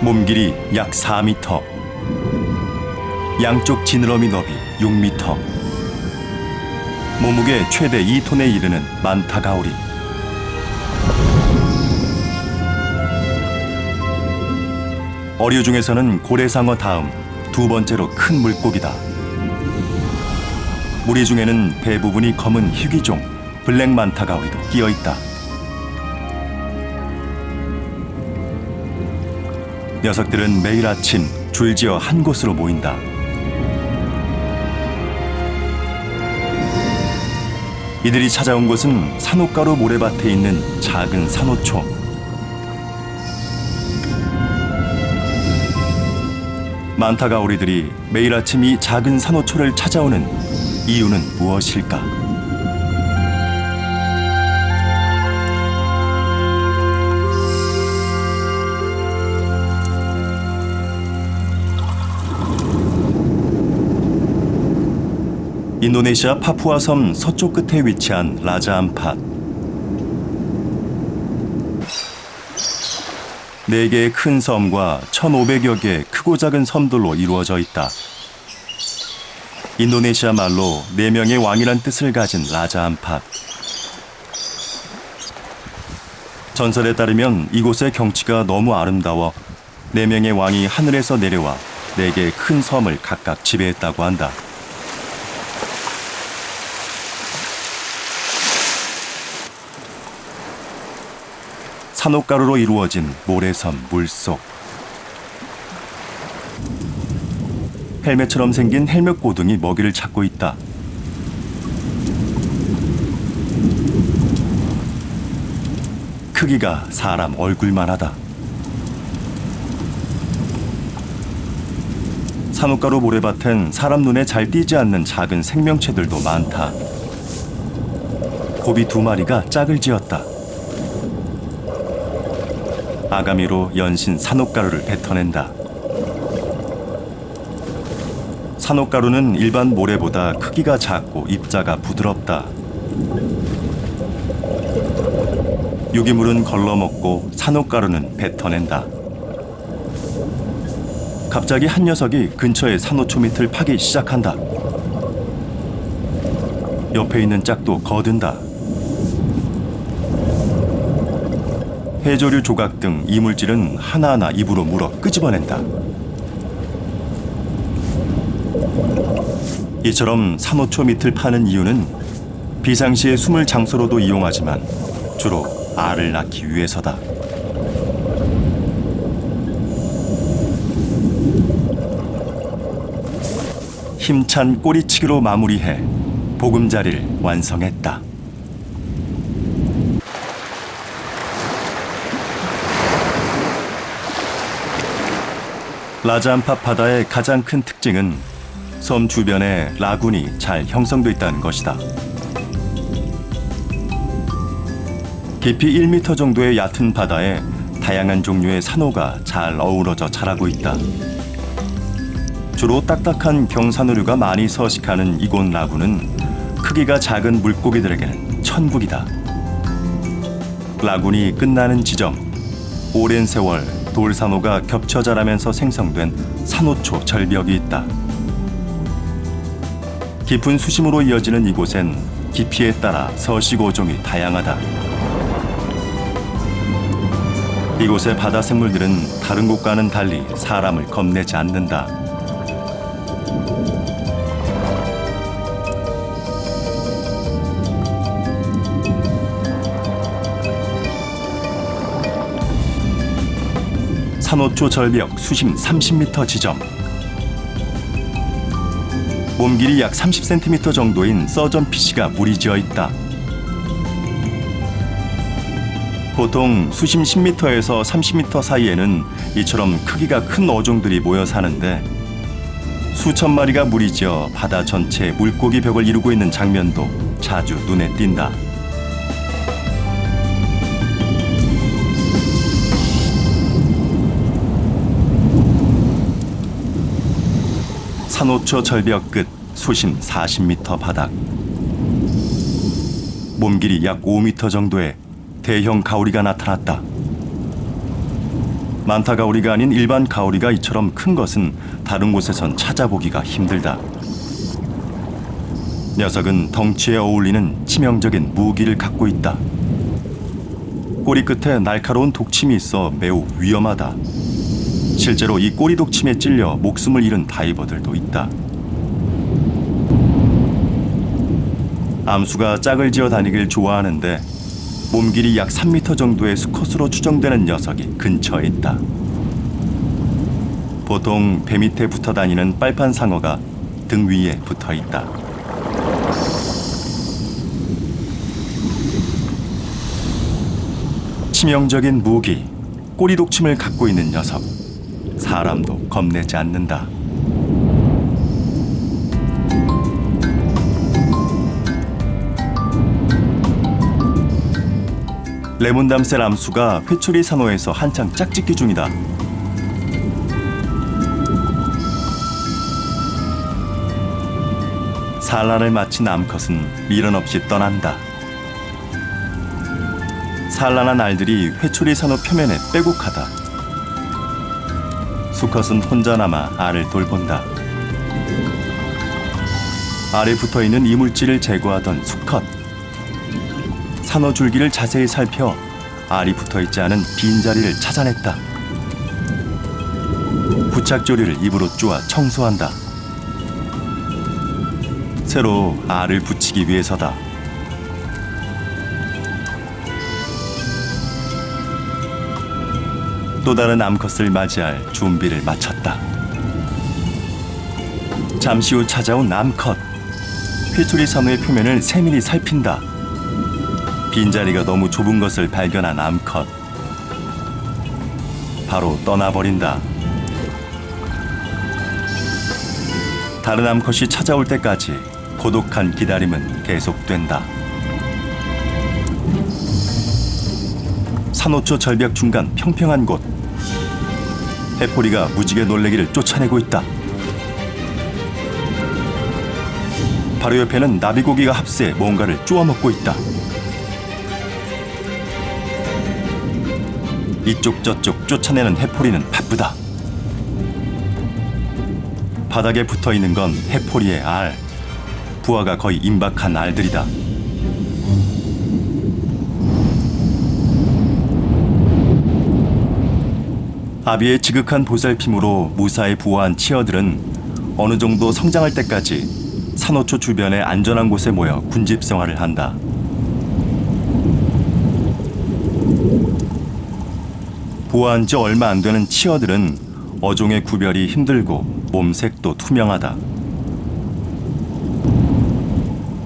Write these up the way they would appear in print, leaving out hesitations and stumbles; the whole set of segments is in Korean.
몸길이 약 4m, 양쪽 지느러미 너비 6m, 몸무게 최대 2톤에 이르는 만타가오리. 어류 중에서는 고래상어 다음 두 번째로 큰 물고기다. 무리 중에는 대부분이 검은 희귀종 블랙 만타가오리도 끼어 있다. 녀석들은 매일 아침 줄지어 한 곳으로 모인다. 이들이 찾아온 곳은 산호가루 모래밭에 있는 작은 산호초. 만타가오리들이 매일 아침 이 작은 산호초를 찾아오는 이유는 무엇일까? 인도네시아 파푸아 섬 서쪽 끝에 위치한 라자 암팟. 4개의 큰 섬과 1,500여 개의 크고 작은 섬들로 이루어져 있다. 인도네시아 말로 4명의 왕이란 뜻을 가진 라자 암팟. 전설에 따르면 이곳의 경치가 너무 아름다워 4명의 왕이 하늘에서 내려와 4개의 큰 섬을 각각 지배했다고 한다. 산호가루로 이루어진 모래섬 물속. 헬멧처럼 생긴 헬멧 고등이 먹이를 찾고 있다. 크기가 사람 얼굴만 하다. 산호가루 모래밭엔 사람 눈에 잘 띄지 않는 작은 생명체들도 많다. 고비 2마리가 짝을 지었다. 아가미로 연신 산호가루를 뱉어낸다. 산호가루는 일반 모래보다 크기가 작고 입자가 부드럽다. 유기물은 걸러먹고 산호가루는 뱉어낸다. 갑자기 한 녀석이 근처의 산호초 밑을 파기 시작한다. 옆에 있는 짝도 거둔다. 해조류 조각 등 이물질은 하나하나 입으로 물어 끄집어낸다. 이처럼 산호초 밑을 파는 이유는 비상시에 숨을 장소로도 이용하지만 주로 알을 낳기 위해서다. 힘찬 꼬리치기로 마무리해 보금자리를 완성했다. 라자 암팟 바다의 가장 큰 특징은 섬 주변에 라군이 잘 형성돼 있다는 것이다. 깊이 1m 정도의 얕은 바다에 다양한 종류의 산호가 잘 어우러져 자라고 있다. 주로 딱딱한 경산호류가 많이 서식하는 이곳 라군은 크기가 작은 물고기들에게는 천국이다. 라군이 끝나는 지점, 오랜 세월 돌산호가 겹쳐 자라면서 생성된 산호초 절벽이 있다. 깊은 수심으로 이어지는 이곳엔 깊이에 따라 서식어종이 다양하다. 이곳의 바다 생물들은 다른 곳과는 달리 사람을 겁내지 않는다. 산호초 절벽 수심 30m 지점. 몸길이 약 30cm 정도인 서전피쉬가 무리지어 있다. 보통 수심 10m에서 30m 사이에는 이처럼 크기가 큰 어종들이 모여 사는데 수천 마리가 무리지어 바다 전체에 물고기 벽을 이루고 있는 장면도 자주 눈에 띈다. 산호초 절벽 끝 수심 40m 바닥. 몸길이 약 5m 정도의 대형 가오리가 나타났다. 만타 가오리가 아닌 일반 가오리가 이처럼 큰 것은 다른 곳에선 찾아보기가 힘들다. 녀석은 덩치에 어울리는 치명적인 무기를 갖고 있다. 꼬리 끝에 날카로운 독침이 있어 매우 위험하다. 실제로 이 꼬리 독침에 찔려 목숨을 잃은 다이버들도 있다. 암수가 짝을 지어 다니길 좋아하는데 몸 길이 약 3m 정도의 수컷으로 추정되는 녀석이 근처에 있다. 보통 배 밑에 붙어 다니는 빨판 상어가 등 위에 붙어 있다. 치명적인 무기, 꼬리 독침을 갖고 있는 녀석. 사람도 겁내지 않는다. 레몬담셀 암수가 회초리 산호에서 한창 짝짓기 중이다. 산란을 마친 암컷은 미련 없이 떠난다. 산란한 알들이 회초리 산호 표면에 빼곡하다. 수컷은 혼자 남아 알을 돌본다. 알에 붙어있는 이물질을 제거하던 수컷. 산호 줄기를 자세히 살펴 알이 붙어있지 않은 빈자리를 찾아냈다. 부착조리를 입으로 쪼아 청소한다. 새로 알을 붙이기 위해서다. 또 다른 암컷을 맞이할 준비를 마쳤다. 잠시 후 찾아온 암컷. 회초리 산호의 표면을 세밀히 살핀다. 빈자리가 너무 좁은 것을 발견한 암컷. 바로 떠나버린다. 다른 암컷이 찾아올 때까지 고독한 기다림은 계속된다. 산호초 절벽 중간 평평한 곳. 해포리가 무지개 놀래기를 쫓아내고 있다. 바로 옆에는 나비고기가 합세해 뭔가를 쪼아먹고 있다. 이쪽 저쪽 쫓아내는 해포리는 바쁘다. 바닥에 붙어있는 건 해포리의 알. 부하가 거의 임박한 알들이다. 아비의 지극한 보살핌으로 무사히 부화한 치어들은 어느 정도 성장할 때까지 산호초 주변의 안전한 곳에 모여 군집 생활을 한다. 부화한 지 얼마 안 되는 치어들은 어종의 구별이 힘들고 몸색도 투명하다.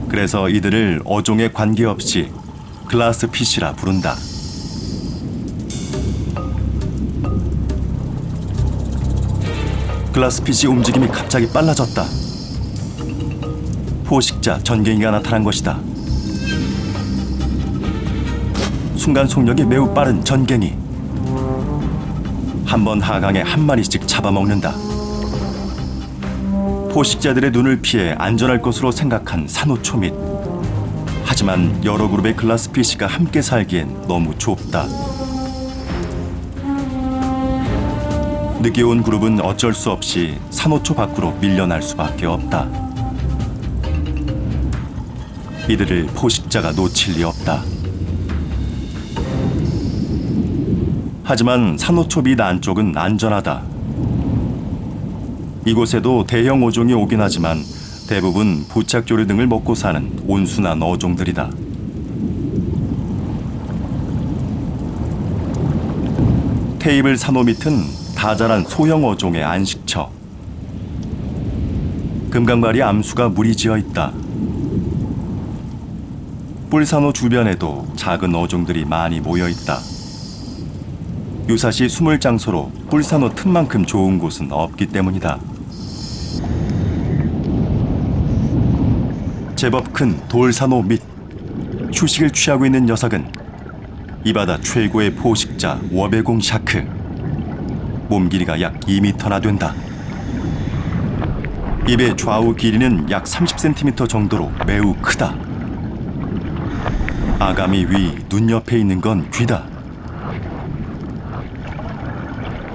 그래서 이들을 어종에 관계없이 글라스피쉬라 부른다. 글라스피쉬 움직임이 갑자기 빨라졌다. 포식자 전갱이가 나타난 것이다. 순간 속력이 매우 빠른 전갱이. 한 번 하강에 한 마리씩 잡아먹는다. 포식자들의 눈을 피해 안전할 것으로 생각한 산호초밑. 하지만 여러 그룹의 글라스피쉬가 함께 살기엔 너무 좁다. 늦게 온 그룹은 어쩔 수 없이 산호초 밖으로 밀려날 수밖에 없다. 이들을 포식자가 놓칠 리 없다. 하지만 산호초 밑 안쪽은 안전하다. 이곳에도 대형 어종이 오긴 하지만 대부분 부착조류 등을 먹고 사는 온순한 어종들이다. 테이블 산호 밑은 다자란 소형 어종의 안식처. 금강발이 암수가 무리지어 있다. 뿔산호 주변에도 작은 어종들이 많이 모여 있다. 유사시 숨을 장소로 뿔산호 틈만큼 좋은 곳은 없기 때문이다. 제법 큰 돌산호 밑. 휴식을 취하고 있는 녀석은 이 바다 최고의 포식자 워베공 샤크. 몸 길이가 약 2m나 된다. 입의 좌우 길이는 약 30cm 정도로 매우 크다. 아가미 위 눈 옆에 있는 건 귀다.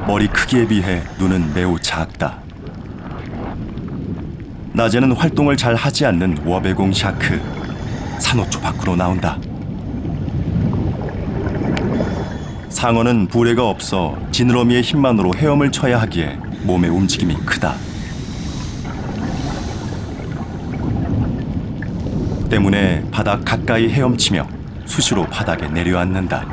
머리 크기에 비해 눈은 매우 작다. 낮에는 활동을 잘 하지 않는 워베공 샤크. 산호초 밖으로 나온다. 상어는 부레가 없어 지느러미의 힘만으로 헤엄을 쳐야 하기에 몸의 움직임이 크다. 때문에 바닥 가까이 헤엄치며 수시로 바닥에 내려앉는다.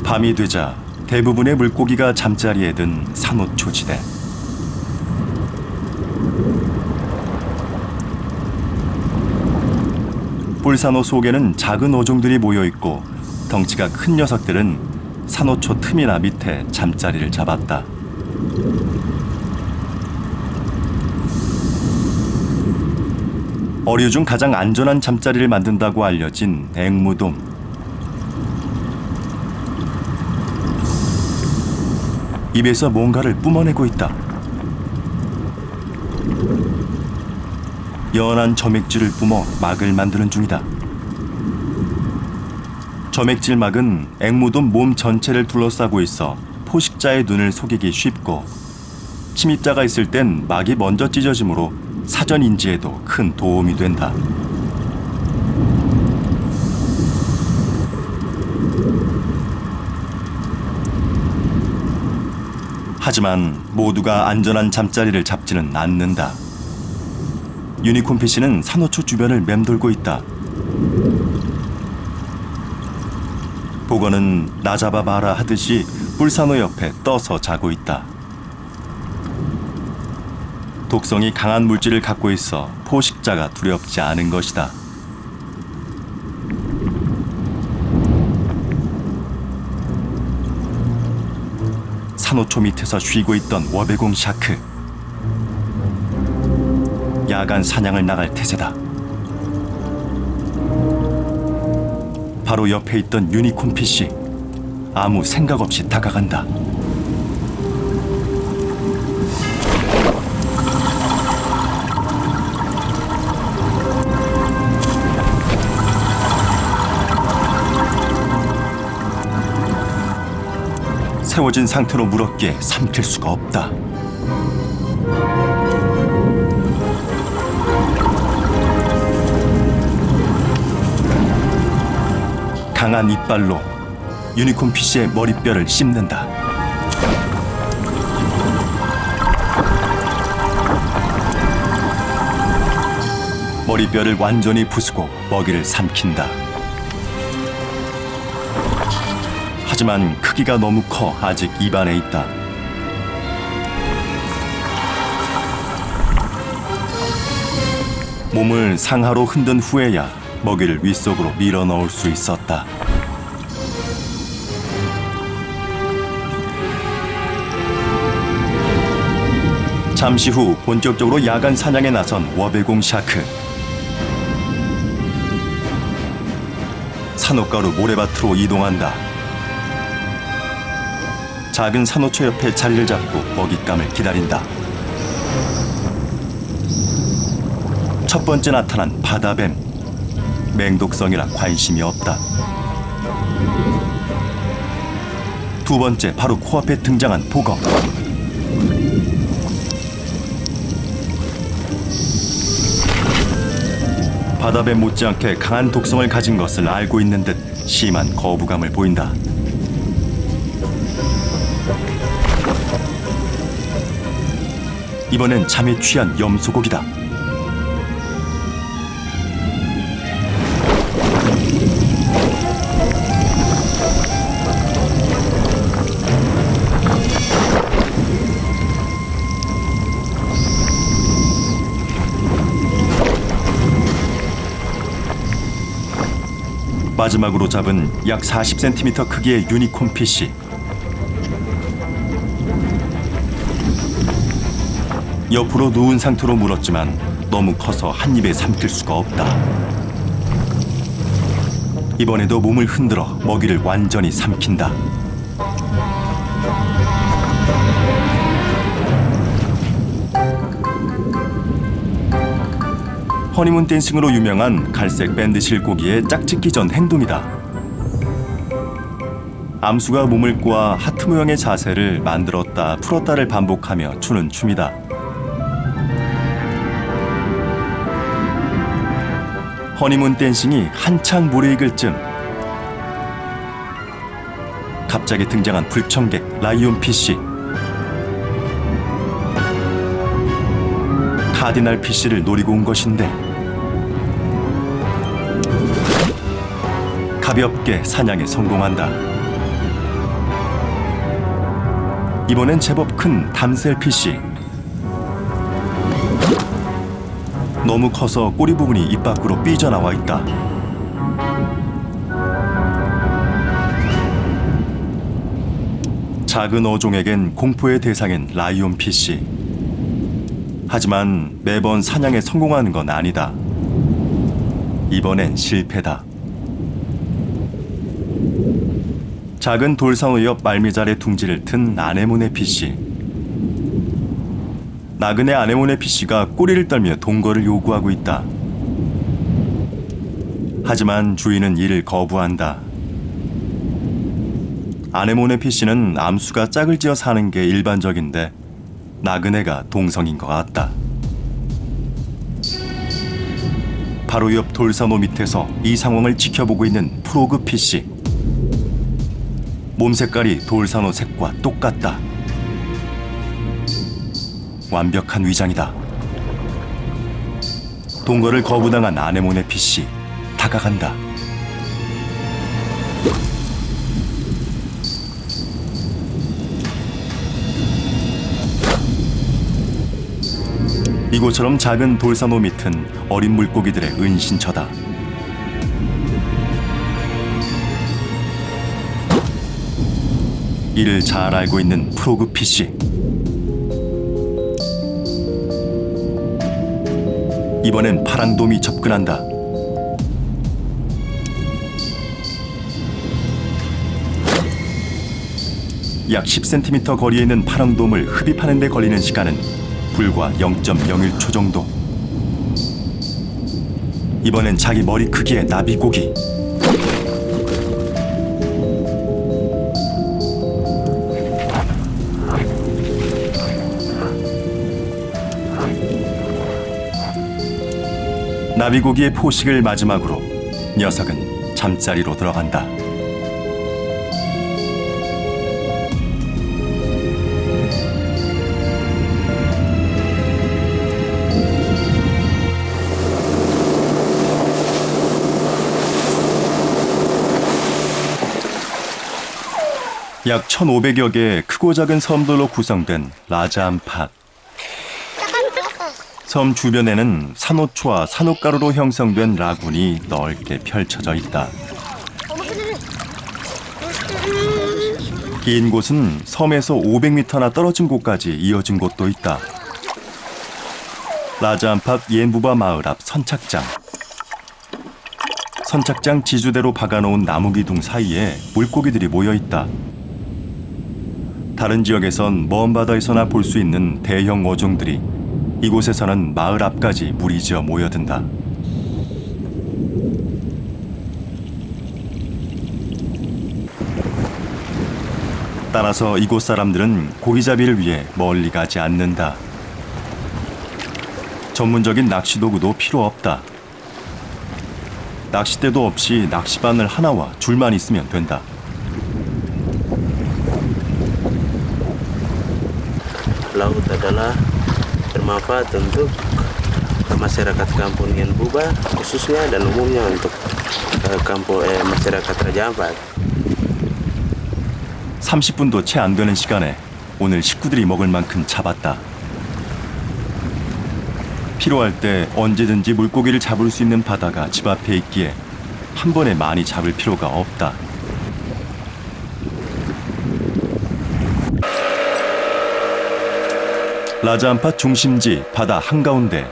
밤이 되자 대부분의 물고기가 잠자리에 든 산호초지대. 뿔산호 속에는 작은 어종들이 모여있고 덩치가 큰 녀석들은 산호초 틈이나 밑에 잠자리를 잡았다. 어류 중 가장 안전한 잠자리를 만든다고 알려진 앵무돔. 입에서 뭔가를 뿜어내고 있다. 연한 점액질을 뿜어 막을 만드는 중이다. 점액질 막은 앵무돔 몸 전체를 둘러싸고 있어 포식자의 눈을 속이기 쉽고 침입자가 있을 땐 막이 먼저 찢어지므로 사전 인지에도 큰 도움이 된다. 하지만 모두가 안전한 잠자리를 잡지는 않는다. 유니콘피쉬는 산호초 주변을 맴돌고 있다. 보거는 나 잡아봐라 하듯이 뿔산호 옆에 떠서 자고 있다. 독성이 강한 물질을 갖고 있어 포식자가 두렵지 않은 것이다. 산호초 밑에서 쉬고 있던 워베공 샤크. 야간 사냥을 나갈 태세다. 바로 옆에 있던 유니콘피쉬. 아무 생각 없이 다가간다. 세워진 상태로 물었기에 삼킬 수가 없다. 강한 이빨로 유니콘피쉬의 머리뼈를 씹는다. 머리뼈를 완전히 부수고 먹이를 삼킨다. 하지만 크기가 너무 커 아직 입안에 있다. 몸을 상하로 흔든 후에야 먹이를 윗속으로 밀어 넣을 수 있었다. 잠시 후 본격적으로 야간 사냥에 나선 워베공 샤크. 산호가루 모래밭으로 이동한다. 작은 산호초 옆에 자리를 잡고 먹잇감을 기다린다. 첫 번째 나타난 바다뱀. 맹독성이라 관심이 없다. 두 번째 바로 코앞에 등장한 보거. 바다뱀 못지않게 강한 독성을 가진 것을 알고 있는 듯 심한 거부감을 보인다. 이번엔 잠에 취한 염소고기다. 마지막으로 잡은 약 40cm 크기의 유니콘피쉬. 옆으로 누운 상태로 물었지만 너무 커서 한 입에 삼킬 수가 없다. 이번에도 몸을 흔들어 먹이를 완전히 삼킨다. 허니문 댄싱으로 유명한 갈색 밴드 실고기의 짝짓기 전 행동이다. 암수가 몸을 꼬아 하트 모양의 자세를 만들었다 풀었다를 반복하며 추는 춤이다. 허니문 댄싱이 한창 무르익을 쯤 갑자기 등장한 불청객 라이온 피씨. 카디날 피씨를 노리고 온 것인데 가볍게 사냥에 성공한다. 이번엔 제법 큰 담셀 피씨. 너무 커서 꼬리 부분이 입 밖으로 삐져나와 있다. 작은 어종에겐 공포의 대상인 라이온 피씨. 하지만 매번 사냥에 성공하는 건 아니다. 이번엔 실패다. 작은 돌산호 옆 말미잘에 둥지를 튼 아네모네 피씨. 나그네 아네모네 피씨가 꼬리를 떨며 동거를 요구하고 있다. 하지만 주인은 이를 거부한다. 아네모네 피씨는 암수가 짝을 지어 사는 게 일반적인데 나그네가 동성인 것 같다. 바로 옆 돌산호 밑에서 이 상황을 지켜보고 있는 프로그 피씨. 몸 색깔이 돌산호 색과 똑같다. 완벽한 위장이다. 동거를 거부당한 아네모네 피씨. 다가간다. 이곳처럼 작은 돌산호 밑은 어린 물고기들의 은신처다. 이를 잘 알고 있는 프로그 피씨. 이번엔 파랑돔이 접근한다. 약 10cm 거리에 있는 파랑돔을 흡입하는 데 걸리는 시간은 불과 0.01초 정도. 이번엔 자기 머리 크기의 나비고기. 나비고기의 포식을 마지막으로 녀석은 잠자리로 들어간다. 약 1,500여 개의 크고 작은 섬들로 구성된 라자암팟. 섬 주변에는 산호초와 산호가루로 형성된 라군이 넓게 펼쳐져 있다. 긴 곳은 섬에서 500m나 떨어진 곳까지 이어진 곳도 있다. 라자암팟 옌부바 마을 앞 선착장. 선착장 지주대로 박아놓은 나무 기둥 사이에 물고기들이 모여 있다. 다른 지역에선 먼 바다에서나 볼 수 있는 대형 어종들이 이곳에서는 마을 앞까지 무리지어 모여든다. 따라서 이곳 사람들은 고기잡이를 위해 멀리 가지 않는다. 전문적인 낚시 도구도 필요 없다. 낚싯대도 없이 낚시바늘 하나와 줄만 있으면 된다. Laut adalah bermanfaat untuk masyarakat kampung Yenbuba khususnya dan umumnya untuk kampung masyarakat Raja Ampat. 30분도 채 안 되는 시간에 오늘 식구들이 먹을 만큼 잡았다. 필요할 때 언제든지 물고기를 잡을 수 있는 바다가 집 앞에 있기에 한 번에 많이 잡을 필요가 없다. 라자암팟 중심지 바다 한가운데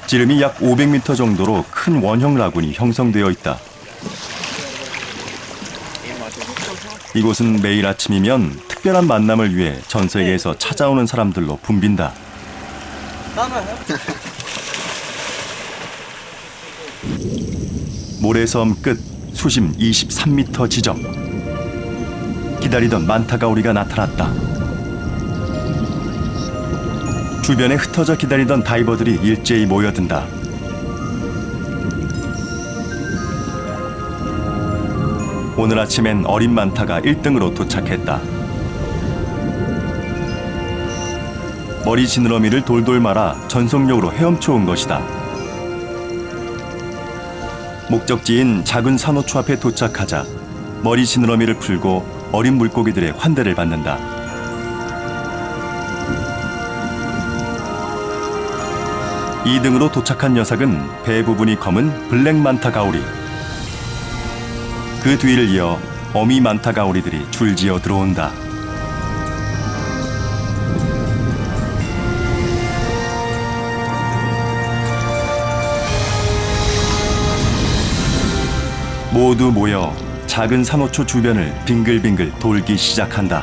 지름이 약 500m 정도로 큰 원형 라군이 형성되어 있다. 이곳은 매일 아침이면 특별한 만남을 위해 전 세계에서 찾아오는 사람들로 붐빈다. 모래섬 끝 수심 23m 지점. 기다리던 만타가오리가 나타났다. 주변에 흩어져 기다리던 다이버들이 일제히 모여든다. 오늘 아침엔 어린 만타가 1등으로 도착했다. 머리 지느러미를 돌돌 말아 전속력으로 헤엄쳐 온 것이다. 목적지인 작은 산호초 앞에 도착하자 머리 지느러미를 풀고 어린 물고기들의 환대를 받는다. (2등으로) 도착한 녀석은 배 부분이 검은 블랙 만타가오리. 그 뒤를 이어 어미 만타가오리들이 줄지어 들어온다. 모두 모여 작은 산호초 주변을 빙글빙글 돌기 시작한다.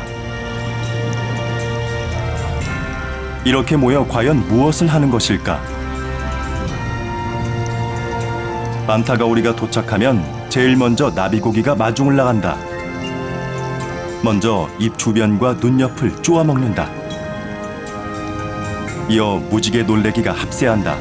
이렇게 모여 과연 무엇을 하는 것일까? 만타가오리가 도착하면 제일 먼저 나비고기가 마중을 나간다. 먼저 입 주변과 눈 옆을 쪼아먹는다. 이어 무지개 놀래기가 합세한다.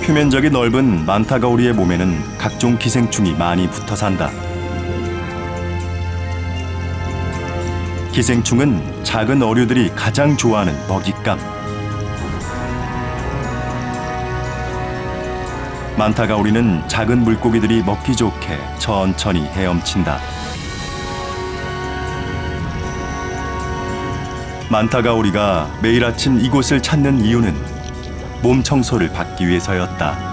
표면적이 넓은 만타가오리의 몸에는 각종 기생충이 많이 붙어 산다. 기생충은 작은 어류들이 가장 좋아하는 먹잇감. 만타가오리는 작은 물고기들이 먹기 좋게 천천히 헤엄친다. 만타가오리가 매일 아침 이곳을 찾는 이유는 몸 청소를 받기 위해서였다.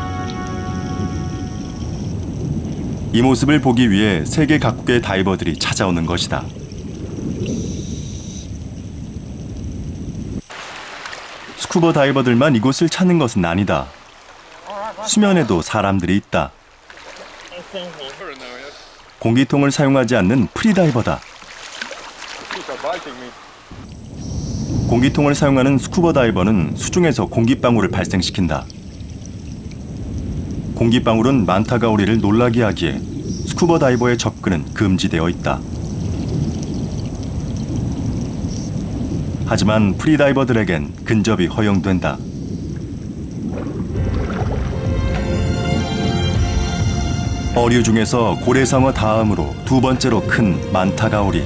이 모습을 보기 위해 세계 각국의 다이버들이 찾아오는 것이다. 스쿠버 다이버들만 이곳을 찾는 것은 아니다. 수면에도 사람들이 있다. 공기통을 사용하지 않는 프리다이버다. 공기통을 사용하는 스쿠버 다이버는 수중에서 공기방울을 발생시킨다. 공기방울은 만타가오리를 놀라게 하기에 스쿠버 다이버의 접근은 금지되어 있다. 하지만 프리다이버들에겐 근접이 허용된다. 어류 중에서 고래상어 다음으로 두 번째로 큰 만타가오리.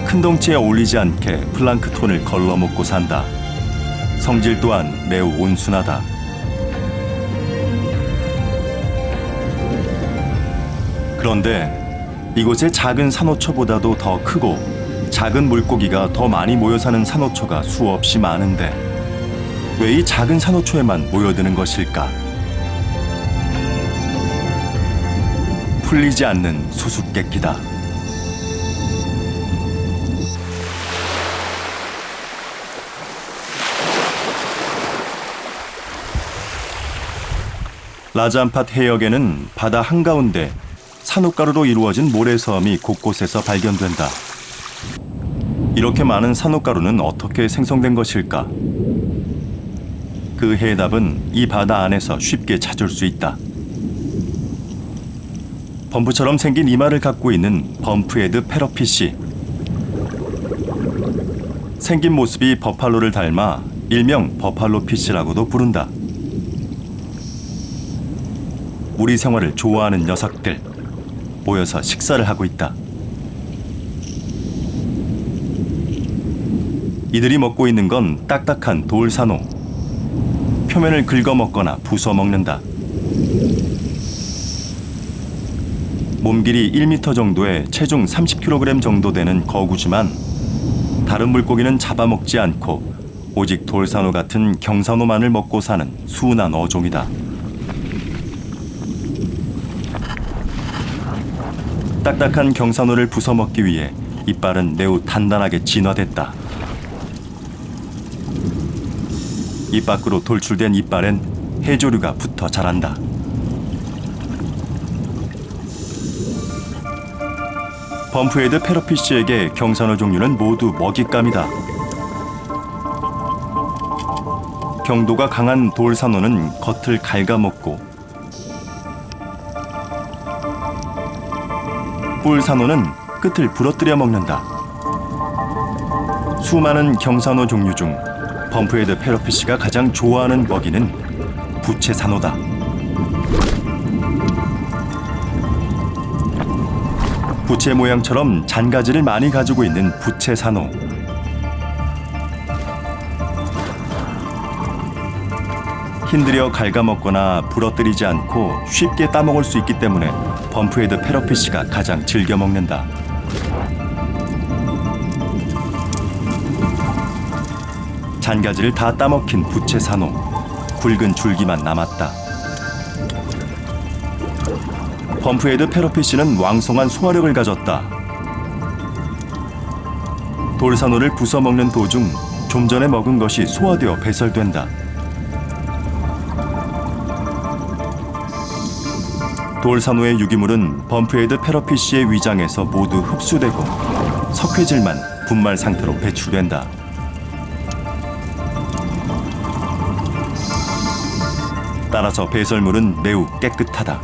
큰 덩치에 어울리지 않게 플랑크톤을 걸러먹고 산다. 성질 또한 매우 온순하다. 그런데 이곳의 작은 산호초보다도 더 크고 작은 물고기가 더 많이 모여 사는 산호초가 수없이 많은데 왜 이 작은 산호초에만 모여드는 것일까? 풀리지 않는 수수께끼다. 라잔팟 해역에는 바다 한가운데 산호가루로 이루어진 모래섬이 곳곳에서 발견된다. 이렇게 많은 산호가루는 어떻게 생성된 것일까? 그 해답은 이 바다 안에서 쉽게 찾을 수 있다. 범프처럼 생긴 이마를 갖고 있는 범프헤드 패러핏이 생긴 모습이 버팔로를 닮아 일명 버팔로피쉬라고도 부른다. 우리 생활을 좋아하는 녀석들 모여서 식사를 하고 있다. 이들이 먹고 있는 건 딱딱한 돌산호. 표면을 긁어먹거나 부숴먹는다. 몸길이 1m 정도에 체중 30kg 정도 되는 거구지만 다른 물고기는 잡아먹지 않고 오직 돌산호 같은 경산호만을 먹고 사는 순한 어종이다. 딱딱한 경산호를 부숴먹기 위해 이빨은 매우 단단하게 진화됐다. 입 밖으로 돌출된 이빨엔 해조류가 붙어 자란다. 범프헤드 패러피쉬에게 경산어 종류는 모두 먹잇감이다. 경도가 강한 돌산어는 겉을 갉아먹고 뿔산어는 끝을 부러뜨려 먹는다. 수많은 경산어 종류 중 범프헤드 패러피쉬가 가장 좋아하는 먹이는 부채산어다. 부채 모양처럼 잔가지를 많이 가지고 있는 부채산어. 힘들여 갉아먹거나 부러뜨리지 않고 쉽게 따먹을 수 있기 때문에 범프헤드 패러피쉬가 가장 즐겨 먹는다. 잔가지를 다 따먹힌 부채산어. 굵은 줄기만 남았다. 범프헤드 패러피쉬는 왕성한 소화력을 가졌다. 돌산어를 부숴먹는 도중 좀 전에 먹은 것이 소화되어 배설된다. 돌산어의 유기물은 범프헤드 패러피쉬의 위장에서 모두 흡수되고 석회질만 분말 상태로 배출된다. 따라서 배설물은 매우 깨끗하다.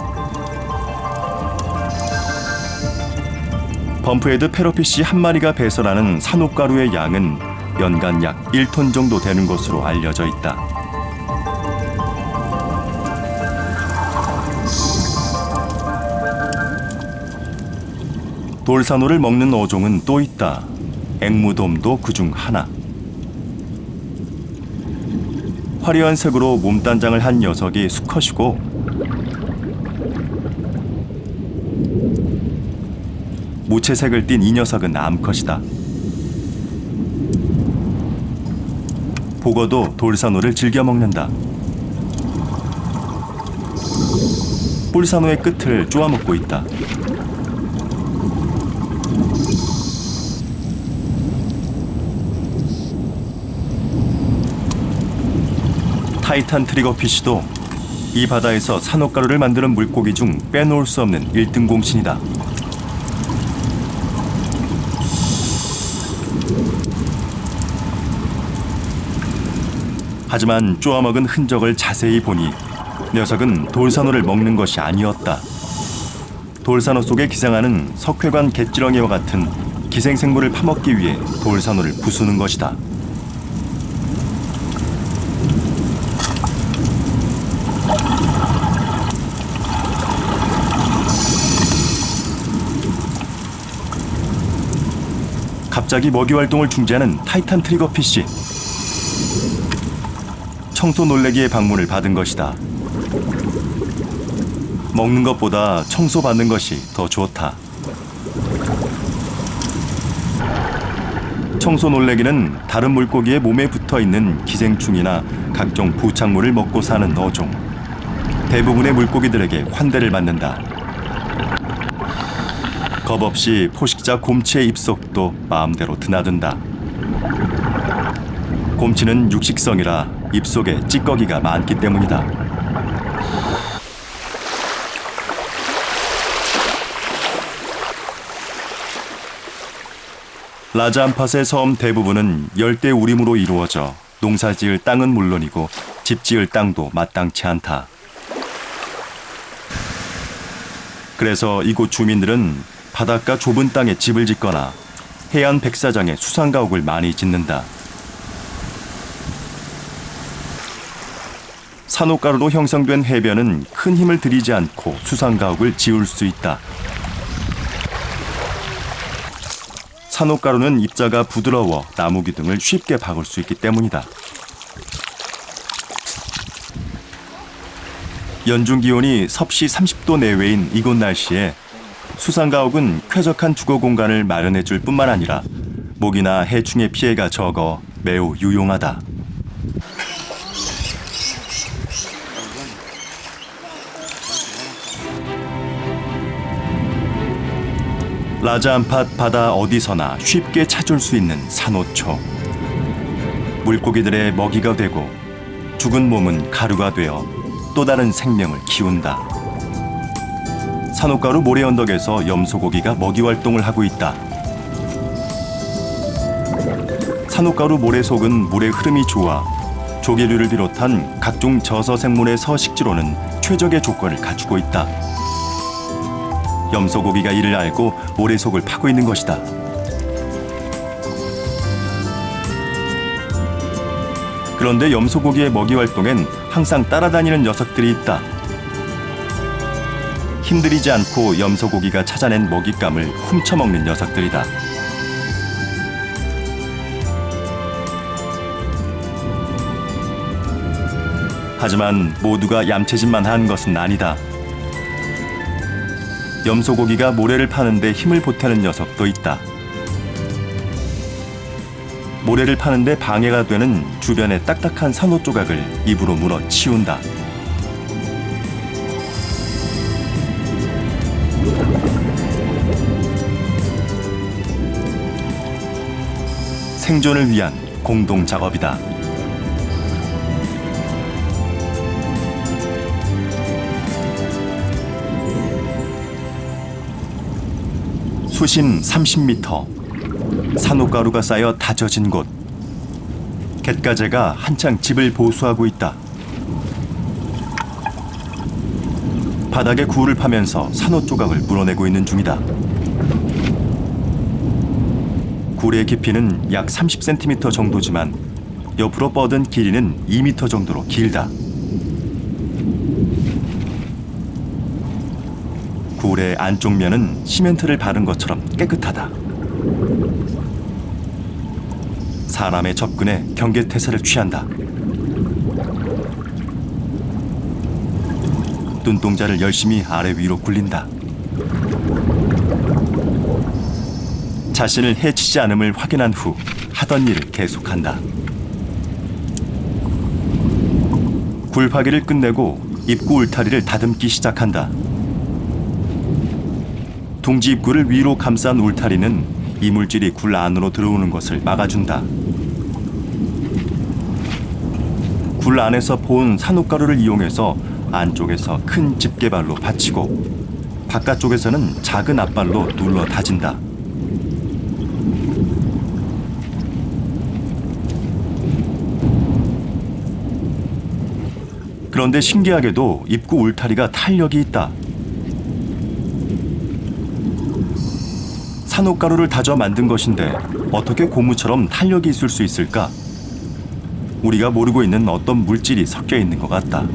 범프헤드 패러피쉬 한 마리가 배설하는 산호가루의 양은 연간 약 1톤 정도 되는 것으로 알려져 있다. 돌산호를 먹는 어종은 또 있다. 앵무돔도 그중 하나. 화려한 색으로 몸단장을 한 녀석이 수컷이고 무채색을 띤 이 녀석은 암컷이다. 보거도 돌산호를 즐겨 먹는다. 뿔산호의 끝을 쪼아먹고 있다. 타이탄 트리거피쉬도 이 바다에서 산호가루를 만드는 물고기 중 빼놓을 수 없는 1등 공신이다. 하지만 쪼아먹은 흔적을 자세히 보니 녀석은 돌산호를 먹는 것이 아니었다. 돌산호 속에 기생하는 석회관 갯지렁이와 같은 기생생물을 파먹기 위해 돌산호를 부수는 것이다. 갑자기 먹이 활동을 중지하는 타이탄 트리거피쉬. 청소 놀래기의 방문을 받은 것이다. 먹는 것보다 청소받는 것이 더 좋다. 청소 놀래기는 다른 물고기의 몸에 붙어있는 기생충이나 각종 부착물을 먹고 사는 어종. 대부분의 물고기들에게 환대를 받는다. 겁없이 포식자 곰치의 입속도 마음대로 드나든다. 곰치는 육식성이라 입속에 찌꺼기가 많기 때문이다. 라자 암팟의 섬 대부분은 열대 우림으로 이루어져 농사지을 땅은 물론이고 집지을 땅도 마땅치 않다. 그래서 이곳 주민들은 바닷가 좁은 땅에 집을 짓거나 해안 백사장에 수상가옥을 많이 짓는다. 산호가루로 형성된 해변은 큰 힘을 들이지 않고 수상가옥을 지을 수 있다. 산호가루는 입자가 부드러워 나무 기둥을 쉽게 박을 수 있기 때문이다. 연중 기온이 섭씨 30도 내외인 이곳 날씨에 수상가옥은 쾌적한 주거 공간을 마련해 줄 뿐만 아니라 모기나 해충의 피해가 적어 매우 유용하다. 라자 암팟 바다 어디서나 쉽게 찾을 수 있는 산호초. 물고기들의 먹이가 되고 죽은 몸은 가루가 되어 또 다른 생명을 키운다. 산호가루 모래 언덕에서 염소고기가 먹이 활동을 하고 있다. 산호가루 모래속은 물의 흐름이 좋아 조개류를 비롯한 각종 저서 생물의 서식지로는 최적의 조건을 갖추고 있다. 염소고기가 이를 알고 모래속을 파고 있는 것이다. 그런데 염소고기의 먹이 활동엔 항상 따라다니는 녀석들이 있다. 힘들이지 않고 염소고기가 찾아낸 먹잇감을 훔쳐먹는 녀석들이다. 하지만 모두가 얌체짓만 한 것은 아니다. 염소고기가 모래를 파는데 힘을 보태는 녀석도 있다. 모래를 파는데 방해가 되는 주변의 딱딱한 산호 조각을 입으로 물어 치운다. 생존을 위한 공동 작업이다. 수심 30m. 산호가루가 쌓여 다져진 곳. 갯가재가 한창 집을 보수하고 있다. 바닥에 굴을 파면서 산호 조각을 물어내고 있는 중이다. 굴의 깊이는 약 30cm 정도지만 옆으로 뻗은 길이는 2m 정도로 길다. 굴의 안쪽 면은 시멘트를 바른 것처럼 깨끗하다. 사람의 접근에 경계태세를 취한다. 눈동자를 열심히 아래 위로 굴린다. 자신을 해치지 않음을 확인한 후 하던 일을 계속한다. 굴파기를 끝내고 입구 울타리를 다듬기 시작한다. 둥지 입구를 위로 감싼 울타리는 이물질이 굴 안으로 들어오는 것을 막아준다. 굴 안에서 본 산호가루를 이용해서 안쪽에서 큰 집게발로 받치고 바깥쪽에서는 작은 앞발로 눌러 다진다. 그런데 신기하게도 입구 울타리가 탄력이 있다. 산호가루를 다져 만든 것인데 어떻게 고무처럼 탄력이 있을 수 있을까? 우리가 모르고 있는 어떤 물질이 섞여 있는 것 같다.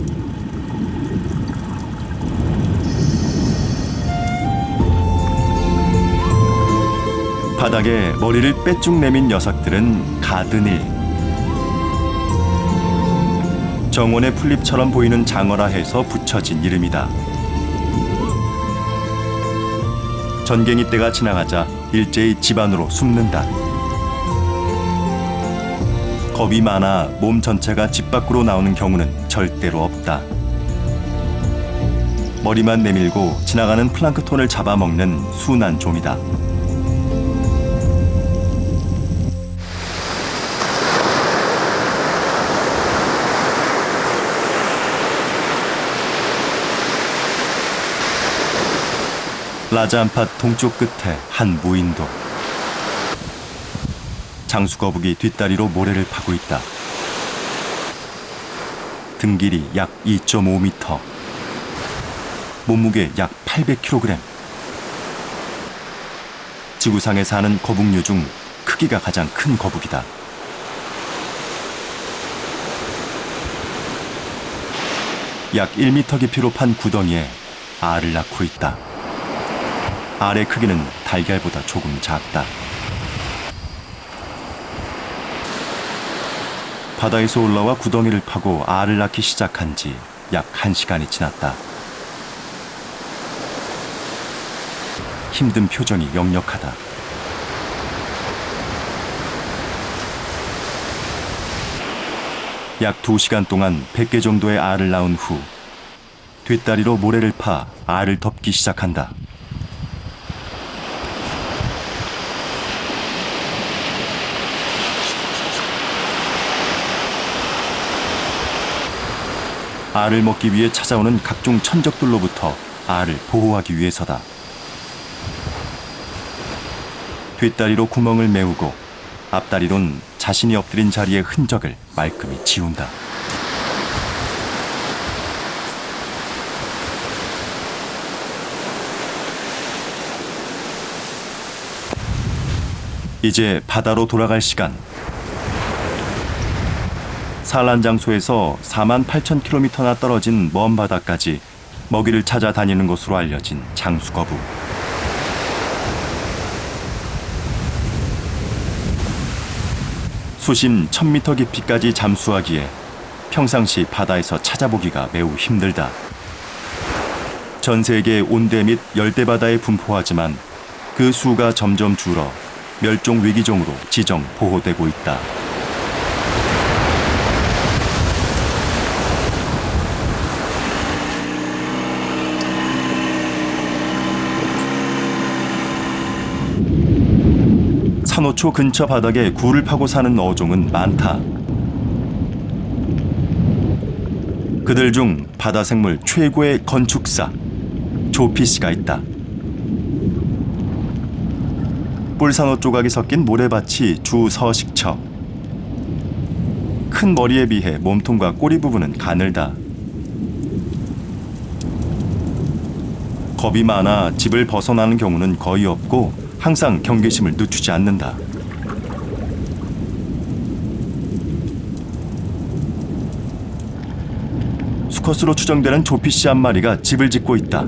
바닥에 머리를 빼쭉 내민 녀석들은 가드닐. 정원의 풀잎처럼 보이는 장어라 해서 붙여진 이름이다. 전갱이 때가 지나가자 일제히 집 안으로 숨는다. 겁이 많아 몸 전체가 집 밖으로 나오는 경우는 절대로 없다. 머리만 내밀고 지나가는 플랑크톤을 잡아먹는 순한 종이다. 라자안팟 동쪽 끝에 한 무인도. 장수거북이 뒷다리로 모래를 파고 있다. 등 길이 약 2.5m. 몸무게 약 800kg. 지구상에 사는 거북류 중 크기가 가장 큰 거북이다. 약 1m 깊이로 판 구덩이에 알을 낳고 있다. 알의 크기는 달걀보다 조금 작다. 바다에서 올라와 구덩이를 파고 알을 낳기 시작한 지 약 1시간이 지났다. 힘든 표정이 역력하다. 약 2시간 동안 100개 정도의 알을 낳은 후 뒷다리로 모래를 파 알을 덮기 시작한다. 알을 먹기 위해 찾아오는 각종 천적들로부터 알을 보호하기 위해서다. 뒷다리로 구멍을 메우고 앞다리론 자신이 엎드린 자리의 흔적을 말끔히 지운다. 이제 바다로 돌아갈 시간. 산란 장소에서 48,000km나 떨어진 먼 바다까지 먹이를 찾아 다니는 것으로 알려진 장수거부. 수심 1000m 깊이까지 잠수하기에 평상시 바다에서 찾아보기가 매우 힘들다. 전 세계 온대 및 열대 바다에 분포하지만 그 수가 점점 줄어 멸종 위기종으로 지정 보호되고 있다. 산호초 근처 바닥에 굴을 파고 사는 어종은 많다. 그들 중 바다 생물 최고의 건축사 조피씨가 있다. 뿔산호 조각이 섞인 모래밭이 주 서식처. 큰 머리에 비해 몸통과 꼬리 부분은 가늘다. 겁이 많아 집을 벗어나는 경우는 거의 없고 항상 경계심을 늦추지 않는다. 수컷으로 추정되는 조피씨 한 마리가 집을 짓고 있다.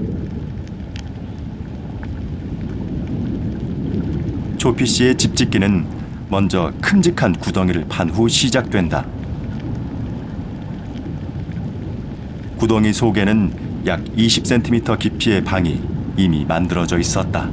조피씨의 집 짓기는 먼저 큼직한 구덩이를 판 후 시작된다. 구덩이 속에는 약 20cm 깊이의 방이 이미 만들어져 있었다.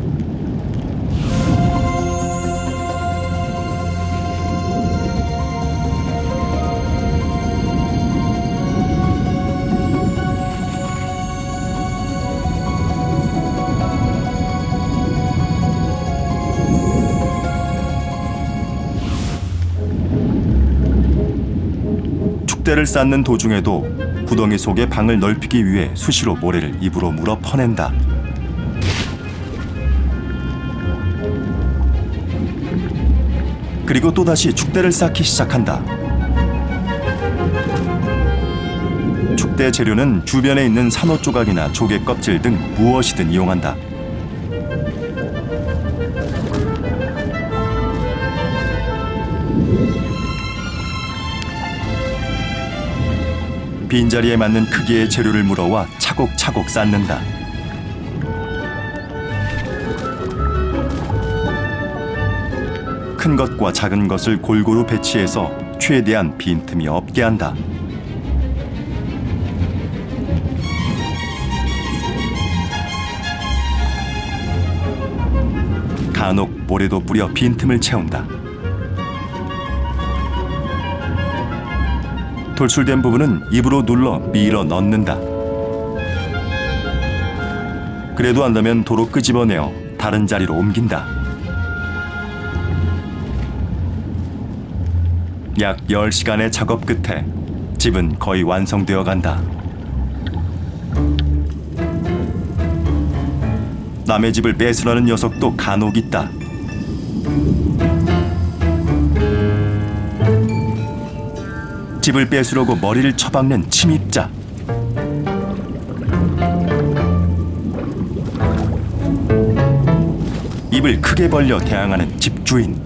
축대를 쌓는 도중에도 구덩이 속의 방을 넓히기 위해 수시로 모래를 입으로 물어 퍼낸다. 그리고 또다시 축대를 쌓기 시작한다. 축대 재료는 주변에 있는 산호 조각이나 조개 껍질 등 무엇이든 이용한다. 빈자리에 맞는 크기의 재료를 물어와 차곡차곡 쌓는다. 큰 것과 작은 것을 골고루 배치해서 최대한 빈틈이 없게 한다. 간혹 모래도 뿌려 빈틈을 채운다. 돌출된 부분은 입으로 눌러 밀어 넣는다. 그래도 안다면 도로 끄집어내어 다른 자리로 옮긴다. 약 10시간의 작업 끝에 집은 거의 완성되어 간다. 남의 집을 뺏으려는 녀석도 간혹 있다. 집을 뺏으려고 머리를 쳐박는 침입자. 입을 크게 벌려 대항하는 집주인.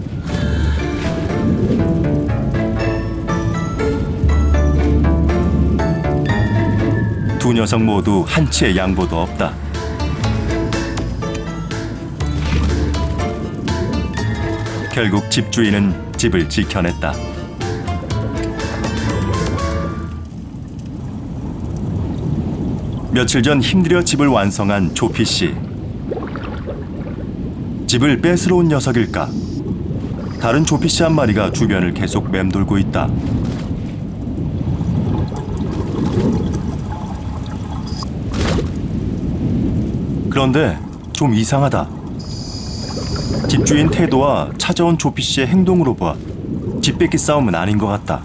두 녀석 모두 한치의 양보도 없다. 결국 집주인은 집을 지켜냈다. 며칠 전 힘들여 집을 완성한 조피씨. 집을 뺏으러 온 녀석일까? 다른 조피씨 한 마리가 주변을 계속 맴돌고 있다. 그런데 좀 이상하다. 집주인 태도와 찾아온 조피씨의 행동으로 봐 집 뺏기 싸움은 아닌 것 같다.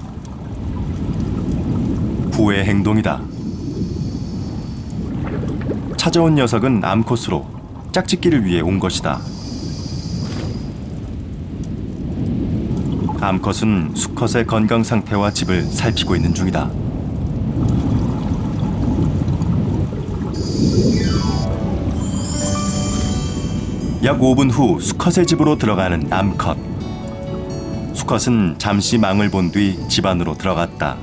후회 행동이다. 찾아온 녀석은 암컷으로 짝짓기를 위해 온 것이다. 암컷은 수컷의 건강 상태와 집을 살피고 있는 중이다. 약 5분 후 수컷의 집으로 들어가는 암컷. 수컷은 잠시 망을 본 뒤 집 안으로 들어갔다.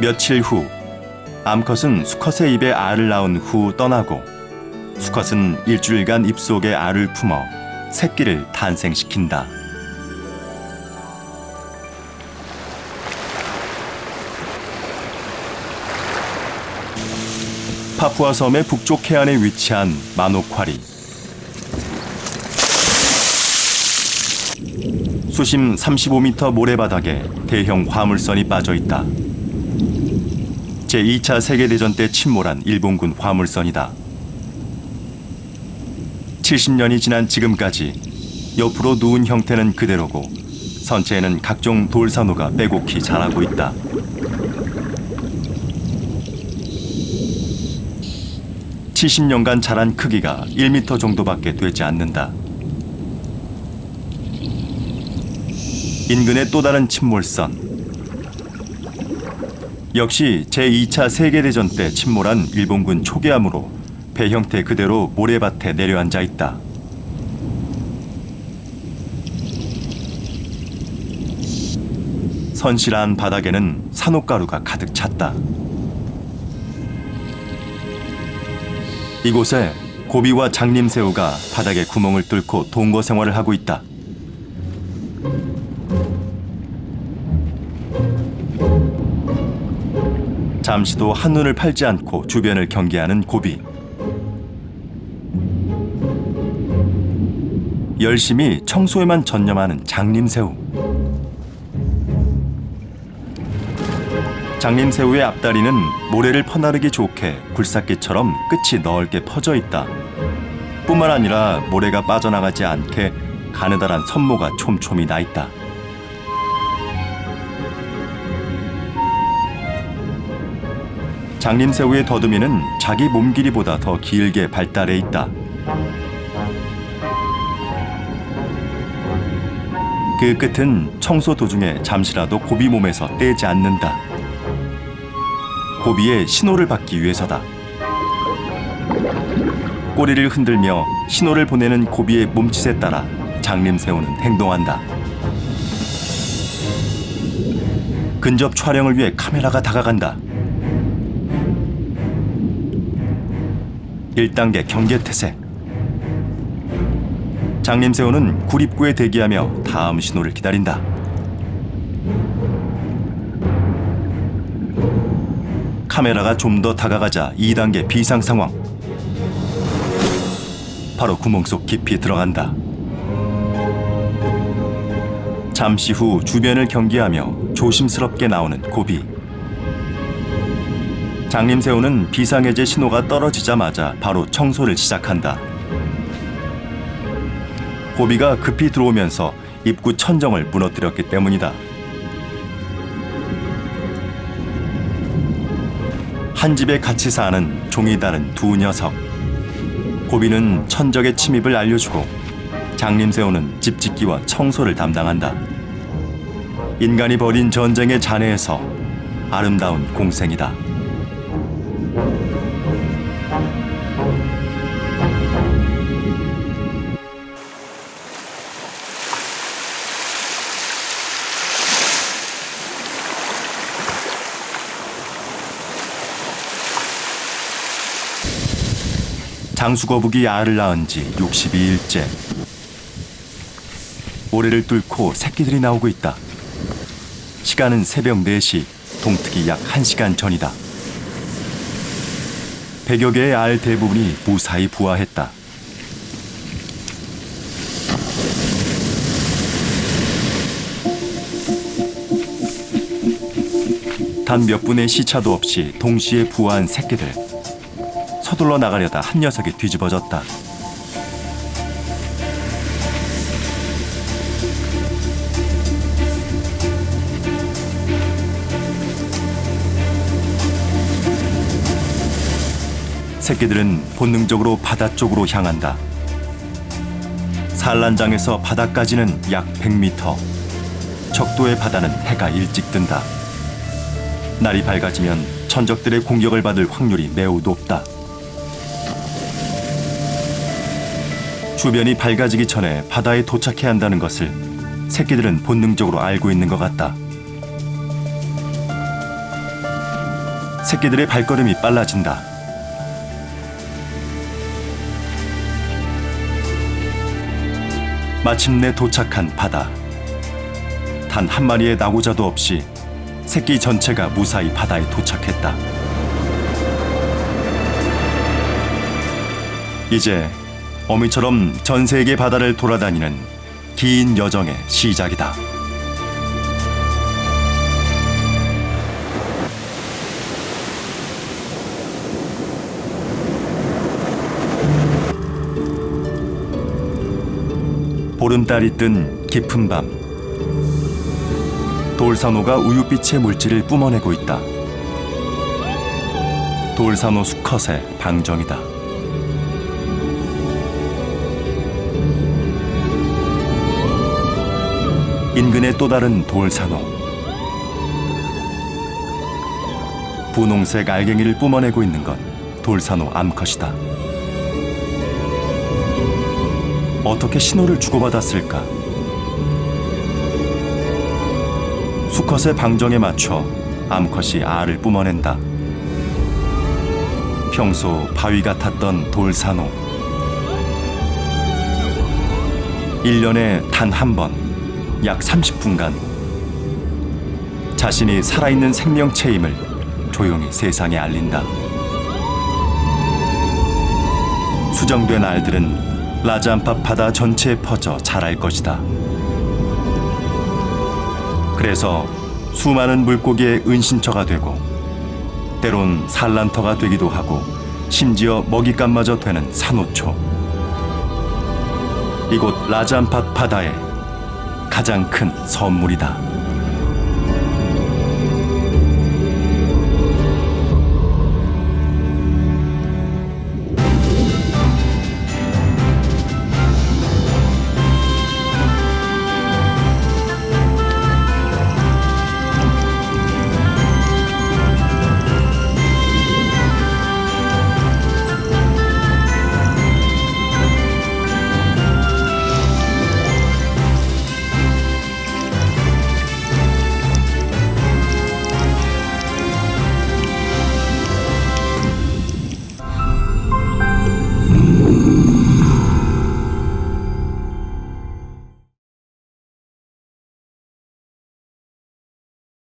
며칠 후 암컷은 수컷의 입에 알을 낳은 후 떠나고 수컷은 일주일간 입속에 알을 품어 새끼를 탄생시킨다. 파푸아 섬의 북쪽 해안에 위치한 마노콰리. 수심 35m 모래바닥에 대형 화물선이 빠져 있다. 제2차 세계대전 때 침몰한 일본군 화물선이다. 70년이 지난 지금까지 옆으로 누운 형태는 그대로고 선체에는 각종 돌산호가 빼곡히 자라고 있다. (70년간) 자란 크기가 1m 정도밖에 되지 않는다. 인근의 또 다른 침몰선. 역시 제2차 세계대전 때 침몰한 일본군 초계함으로 배 형태 그대로 모래밭에 내려앉아 있다. 선실한 바닥에는 산호가루가 가득 찼다. 이곳에 고비와 장림새우가 바닥에 구멍을 뚫고 동거 생활을 하고 있다. 잠시도 한눈을 팔지 않고 주변을 경계하는 고비. 열심히 청소에만 전념하는 장림새우. 장림새우의 앞다리는 모래를 퍼나르기 좋게 굴삭기처럼 끝이 넓게 퍼져 있다. 뿐만 아니라 모래가 빠져나가지 않게 가느다란 선모가 촘촘히 나 있다. 장림새우의 더듬이는 자기 몸 길이보다 더 길게 발달해 있다. 그 끝은 청소 도중에 잠시라도 고비 몸에서 떼지 않는다. 고비의 신호를 받기 위해서다. 꼬리를 흔들며 신호를 보내는 고비의 몸짓에 따라 장림새우는 행동한다. 근접 촬영을 위해 카메라가 다가간다. 1단계 경계태세. 장림새우는 굴입구에 대기하며 다음 신호를 기다린다. 카메라가 좀 더 다가가자 2단계 비상 상황. 바로 구멍 속 깊이 들어간다. 잠시 후 주변을 경계하며 조심스럽게 나오는 고비. 장림새우는 비상해제 신호가 떨어지자마자 바로 청소를 시작한다. 고비가 급히 들어오면서 입구 천정을 무너뜨렸기 때문이다. 한 집에 같이 사는 종이 다른 두 녀석. 고비는 천적의 침입을 알려주고 장림새우는 집 짓기와 청소를 담당한다. 인간이 벌인 전쟁의 잔해에서 아름다운 공생이다. 장수거북이 알을 낳은 지 62일째. 모래를 뚫고 새끼들이 나오고 있다. 시간은 새벽 4시, 동트기 약 1시간 전이다. 100여 개의 알 대부분이 무사히 부화했다. 단 몇 분의 시차도 없이 동시에 부화한 새끼들. 서둘러 나가려다 한 녀석이 뒤집어졌다. 새끼들은 본능적으로 바다 쪽으로 향한다. 산란장에서 바다까지는 약 100m. 적도의 바다는 해가 일찍 든다. 날이 밝아지면 천적들의 공격을 받을 확률이 매우 높다. 주변이 밝아지기 전에 바다에 도착해야 한다는 것을 새끼들은 본능적으로 알고 있는 것 같다. 새끼들의 발걸음이 빨라진다. 마침내 도착한 바다. 단 한 마리의 낙오자도 없이 새끼 전체가 무사히 바다에 도착했다. 이제 어미처럼 전 세계 바다를 돌아다니는 긴 여정의 시작이다. 보름달이 뜬 깊은 밤. 돌산호가 우윳빛의 물질을 뿜어내고 있다. 돌산호 수컷의 방정이다. 인근의 또 다른 돌산호. 분홍색 알갱이를 뿜어내고 있는 건 돌산호 암컷이다. 어떻게 신호를 주고받았을까? 수컷의 방정에 맞춰 암컷이 알을 뿜어낸다. 평소 바위 같았던 돌산호. 1년에 단 한 번, 약 30분간 자신이 살아있는 생명체임을 조용히 세상에 알린다. 수정된 알들은 라자안파 바다 전체에 퍼져 자랄 것이다. 그래서 수많은 물고기의 은신처가 되고 때론 산란터가 되기도 하고 심지어 먹잇감마저 되는 산호초. 이곳 라자안파 바다의 가장 큰 선물이다.